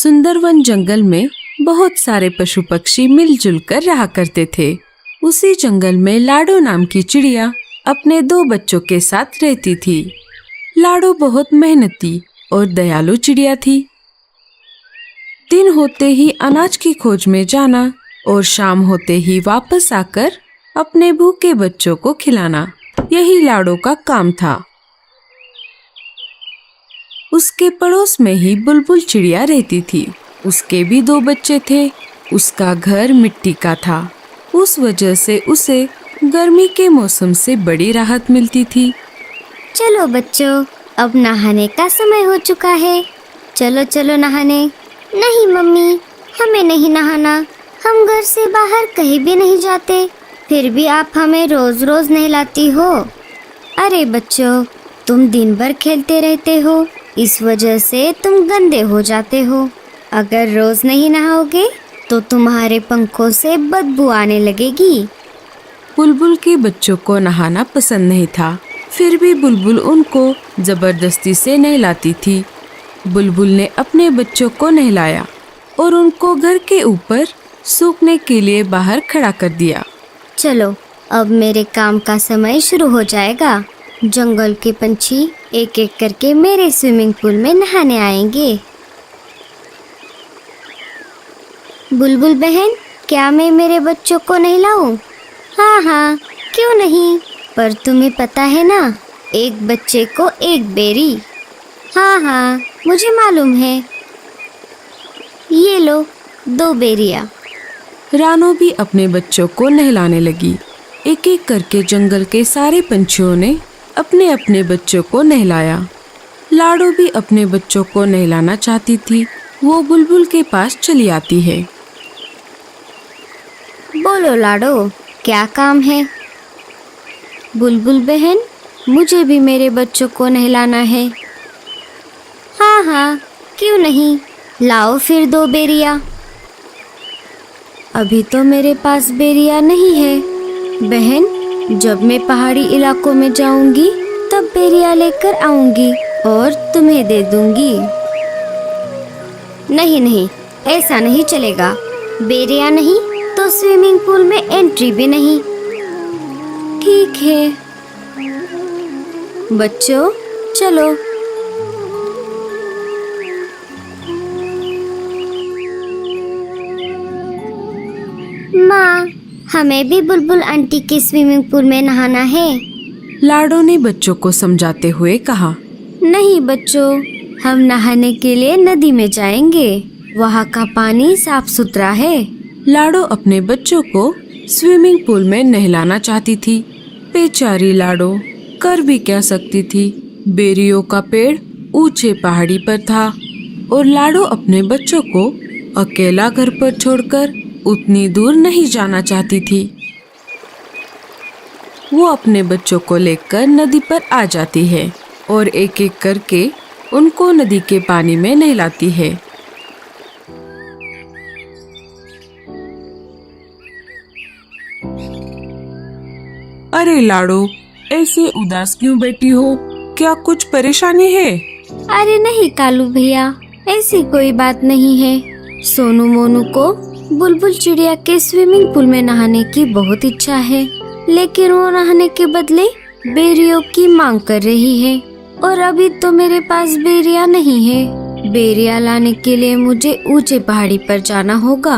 सुंदरवन जंगल में बहुत सारे पशु पक्षी मिलजुल कर रहा करते थे। उसी जंगल में लाडो नाम की चिड़िया अपने 2 बच्चों के साथ रहती थी। लाडो बहुत मेहनती और दयालु चिड़िया थी। दिन होते ही अनाज की खोज में जाना और शाम होते ही वापस आकर अपने भूखे बच्चों को खिलाना, यही लाडो का काम था। उसके पड़ोस में ही बुलबुल चिड़िया रहती थी। उसके भी 2 बच्चे थे। उसका घर मिट्टी का था, उस वजह से उसे गर्मी के मौसम से बड़ी राहत मिलती थी। चलो बच्चों, अब नहाने का समय हो चुका है। चलो चलो नहाने। नहीं मम्मी, हमें नहीं नहाना। हम घर से बाहर कहीं भी नहीं जाते, फिर भी आप हमें रोज रोज नहलाती हो। अरे बच्चों, तुम दिन भर खेलते रहते हो, इस वजह से तुम गंदे हो जाते हो। अगर रोज नहीं नहाओगे तो तुम्हारे पंखों से बदबू आने लगेगी। बुलबुल के बच्चों को नहाना पसंद नहीं था, फिर भी बुलबुल उनको जबरदस्ती से नहलाती थी। बुलबुल ने अपने बच्चों को नहलाया और उनको घर के ऊपर सूखने के लिए बाहर खड़ा कर दिया। चलो, अब मेरे काम का समय शुरू हो जाएगा। जंगल के पंछी एक एक करके मेरे स्विमिंग पूल में नहाने आएंगे। बुलबुल बहन, क्या मैं मेरे बच्चों को नहलाऊं? हाँ हाँ, क्यों नहीं, पर तुम्हें पता है ना, एक बच्चे को एक बेरी। हाँ हाँ, मुझे मालूम है। ये लो 2 बेरियां। रानो भी अपने बच्चों को नहलाने लगी। एक एक करके जंगल के सारे पंछियों ने अपने अपने बच्चों को नहलाया। लाडो भी अपने बच्चों को नहलाना चाहती थी। वो बुलबुल के पास चली आती है। बोलो लाडो, क्या काम है? बुलबुल बहन, मुझे भी मेरे बच्चों को नहलाना है। हाँ हाँ, क्यों नहीं, लाओ फिर 2 बेरियां। अभी तो मेरे पास बेरिया नहीं है बहन, जब मैं पहाड़ी इलाकों में जाऊंगी तब बेरिया लेकर आऊंगी और तुम्हें दे दूंगी। नहीं नहीं, ऐसा नहीं चलेगा। बेरिया नहीं तो स्विमिंग पूल में एंट्री भी नहीं। ठीक है बच्चों, चलो। माँ, हमें भी बुलबुल आंटी के स्विमिंग पूल में नहाना है। लाडो ने बच्चों को समझाते हुए कहा। नहीं बच्चों, हम नहाने के लिए नदी में जाएंगे, वहाँ का पानी साफ सुथरा है। लाडो अपने बच्चों को स्विमिंग पूल में नहलाना चाहती थी। बेचारी लाडो कर भी क्या सकती थी। बेरियों का पेड़ ऊंचे पहाड़ी पर था और लाडो अपने बच्चों को अकेला घर पर छोड़कर उतनी दूर नहीं जाना चाहती थी। वो अपने बच्चों को लेकर नदी पर आ जाती है और एक एक करके उनको नदी के पानी में नहलाती है। अरे लाडो, ऐसे उदास क्यों बैठी हो? क्या कुछ परेशानी है? अरे नहीं कालू भैया, ऐसी कोई बात नहीं है। सोनू मोनू को बुलबुल चिड़िया के स्विमिंग पूल में नहाने की बहुत इच्छा है, लेकिन वो नहाने के बदले बेरियों की मांग कर रही है और अभी तो मेरे पास बेरिया नहीं है। बेरिया लाने के लिए मुझे ऊंचे पहाड़ी पर जाना होगा,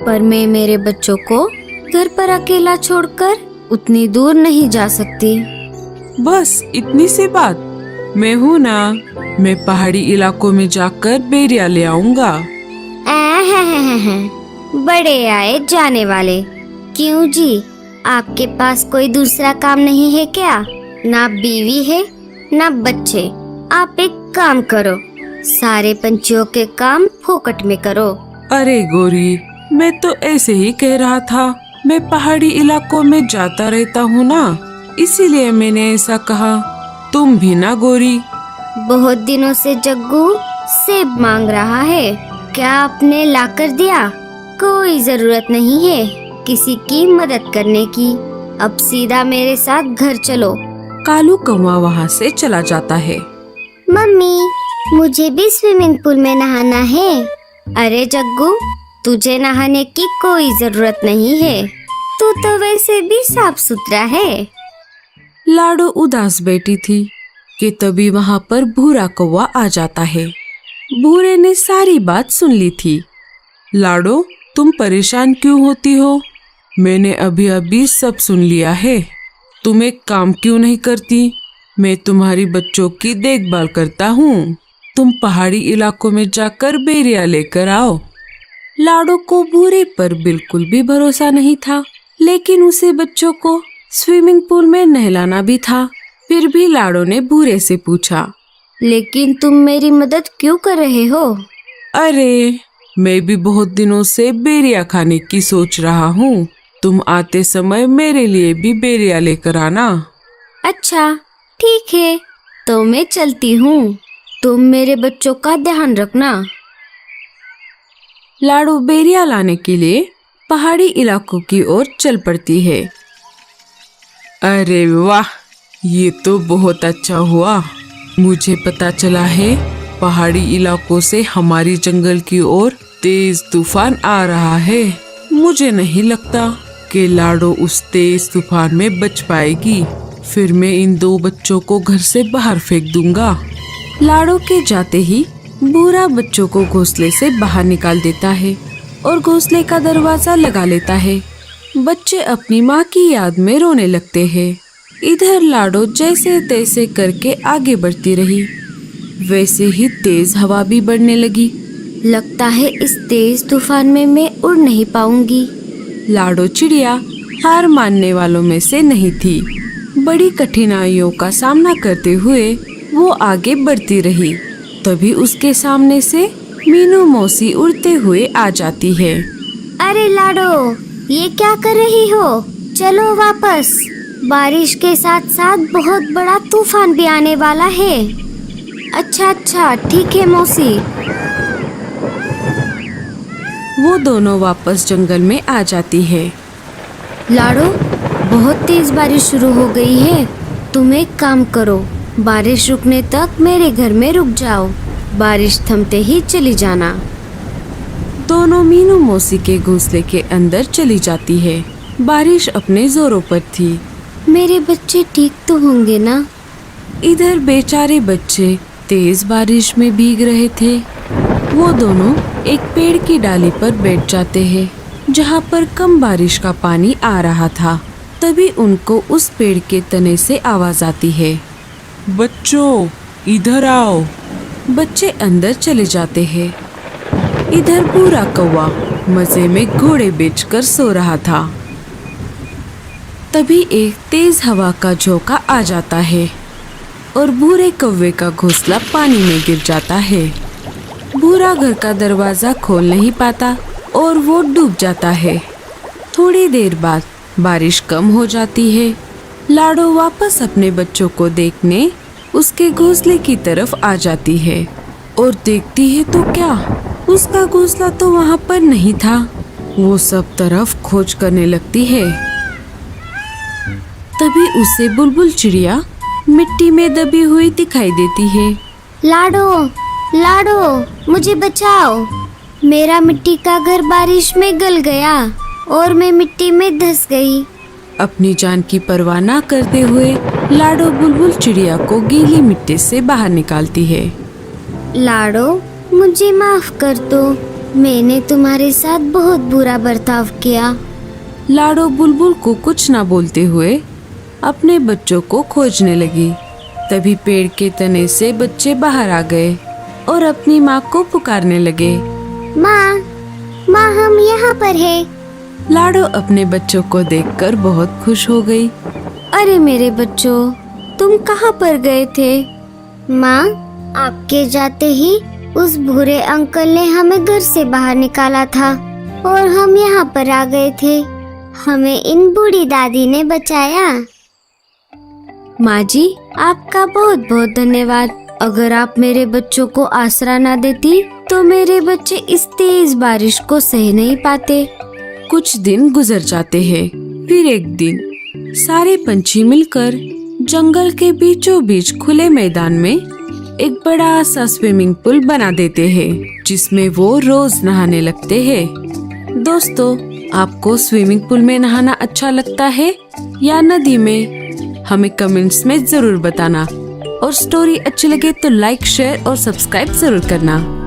पर मैं मेरे बच्चों को घर पर अकेला छोड़कर उतनी दूर नहीं जा सकती। बस इतनी सी बात? मैं हूँ ना, मैं पहाड़ी इलाकों में जाकर बेरिया ले आऊंगा। बड़े आए जाने वाले। क्यों जी, आपके पास कोई दूसरा काम नहीं है क्या? ना बीवी है ना बच्चे। आप एक काम करो, सारे पंछियों के काम फोकट में करो। अरे गोरी, मैं तो ऐसे ही कह रहा था। मैं पहाड़ी इलाकों में जाता रहता हूँ ना, इसीलिए मैंने ऐसा कहा। तुम भी ना गोरी। बहुत दिनों से जग्गू सेब मांग रहा है, क्या आपने लाकर दिया? कोई जरूरत नहीं है किसी की मदद करने की। अब सीधा मेरे साथ घर चलो। कालू कौवा वहाँ से चला जाता है। मम्मी, मुझे भी स्विमिंग पूल में नहाना है। अरे जग्गू, तुझे नहाने की कोई जरूरत नहीं है, तू तो वैसे भी साफ सुथरा है। लाडो उदास बैठी थी कि तभी वहाँ पर भूरा कौवा आ जाता है। भूरे ने सारी बात सुन ली थी। लाडो, तुम परेशान क्यों होती हो? मैंने अभी अभी सब सुन लिया है। तुम एक काम क्यों नहीं करती? मैं तुम्हारी बच्चों की देखभाल करता हूँ। तुम पहाड़ी इलाकों में जाकर बेरिया लेकर आओ। लाडो को भूरे पर बिल्कुल भी भरोसा नहीं था, लेकिन उसे बच्चों को स्विमिंग पूल में नहलाना भी था। फिर भी लाडो ने भूरे से पूछा, लेकिन तुम मेरी मदद क्यों कर रहे हो? अरे, मैं भी बहुत दिनों से बेरिया खाने की सोच रहा हूँ। तुम आते समय मेरे लिए भी बेरिया लेकर आना। अच्छा, ठीक है, तो मैं चलती हूँ। तुम मेरे बच्चों का ध्यान रखना। लाडो बेरिया लाने के लिए पहाड़ी इलाकों की ओर चल पड़ती है। अरे वाह, ये तो बहुत अच्छा हुआ। मुझे पता चला है पहाड़ी इलाकों से हमारी जंगल की ओर तेज तूफान आ रहा है। मुझे नहीं लगता कि लाडो उस तेज तूफान में बच पाएगी। फिर मैं इन दो बच्चों को घर से बाहर फेंक दूंगा। लाडो के जाते ही भूरा बच्चों को घोंसले से बाहर निकाल देता है और घोंसले का दरवाजा लगा लेता है। बच्चे अपनी माँ की याद में रोने लगते हैं। इधर लाडो जैसे तैसे करके आगे बढ़ती रही। वैसे ही तेज हवा भी बढ़ने लगी। लगता है इस तेज तूफान में मैं उड़ नहीं पाऊंगी। लाडो चिड़िया हार मानने वालों में से नहीं थी। बड़ी कठिनाइयों का सामना करते हुए वो आगे बढ़ती रही। तभी उसके सामने से मीनू मौसी उड़ते हुए आ जाती है। अरे लाडो, ये क्या कर रही हो? चलो वापस। बारिश के साथ साथ बहुत बड़ा तूफान भी आने वाला है। अच्छा, ठीक है मौसी। वो दोनों वापस जंगल में आ जाती है। लाडो, बहुत तेज बारिश शुरू हो गई है। तुम एक काम करो, बारिश रुकने तक मेरे घर में रुक जाओ। बारिश थमते ही चली जाना। दोनों मीनू मौसी के घोंसले के अंदर चली जाती है। बारिश अपने जोरों पर थी। मेरे बच्चे ठीक तो होंगे ना? इधर बेचारे बच्चे तेज बारिश में भीग रहे थे। वो दोनों एक पेड़ की डाली पर बैठ जाते हैं, जहाँ पर कम बारिश का पानी आ रहा था। तभी उनको उस पेड़ के तने से आवाज आती है, बच्चों इधर आओ। बच्चे अंदर चले जाते हैं। इधर भूरा कौवा मजे में घोड़े बेचकर सो रहा था। तभी एक तेज हवा का झोंका आ जाता है और भूरे कौवे का घोंसला पानी में गिर जाता है। भूरा घर का दरवाजा खोल नहीं पाता और वो डूब जाता है। थोड़ी देर बाद बारिश कम हो जाती है। लाडो वापस अपने बच्चों को देखने उसके घोंसले की तरफ आ जाती है और देखती है तो क्या, उसका घोंसला तो वहाँ पर नहीं था। वो सब तरफ खोज करने लगती है। तभी उसे बुलबुल चिड़िया मिट्टी में दबी हुई दिखाई देती है। लाडो, मुझे बचाओ। मेरा मिट्टी का घर बारिश में गल गया और मैं मिट्टी में धंस गई। अपनी जान की परवाह न करते हुए लाडो बुलबुल चिड़िया को गीली मिट्टी से बाहर निकालती है। लाडो, मुझे माफ कर दो। मैंने तुम्हारे साथ बहुत बुरा बर्ताव किया। लाडो बुलबुल को कुछ न बोलते हुए अपने बच्चों को खोजने लगी। तभी पेड़ के तने से बच्चे बाहर आ गए और अपनी माँ को पुकारने लगे, माँ, हम यहाँ पर हैं। लाडो अपने बच्चों को देखकर बहुत खुश हो गई। अरे मेरे बच्चों, तुम कहाँ पर गए थे? माँ, आपके जाते ही उस भूरे अंकल ने हमें घर से बाहर निकाला था और हम यहाँ पर आ गए थे। हमें इन बूढ़ी दादी ने बचाया। माँ जी, आपका बहुत बहुत धन्यवाद। अगर आप मेरे बच्चों को आसरा ना देती तो मेरे बच्चे इस तेज बारिश को सह नहीं पाते। कुछ दिन गुजर जाते हैं। फिर एक दिन सारे पंछी मिलकर जंगल के बीचों बीच खुले मैदान में एक बड़ा सा स्विमिंग पूल बना देते हैं जिसमें वो रोज नहाने लगते हैं। दोस्तों, आपको स्विमिंग पूल में नहाना अच्छा लगता है या नदी में? हमें कमेंट्स में जरूर बताना। और स्टोरी अच्छी लगे तो लाइक, शेयर और सब्सक्राइब जरूर करना।